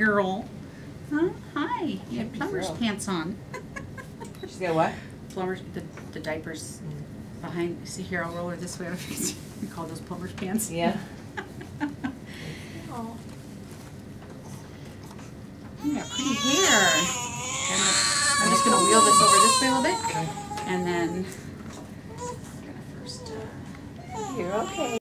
girl. Huh? Hi. You had plumber's pants on. She's got what? Plumber's, the diapers behind. See here, I'll roll her this way. We call those plumber's pants. Yeah. Oh. You got pretty hair. I'm just going to wheel this over this way a little bit. Okay. And then I'm going to first... You're okay.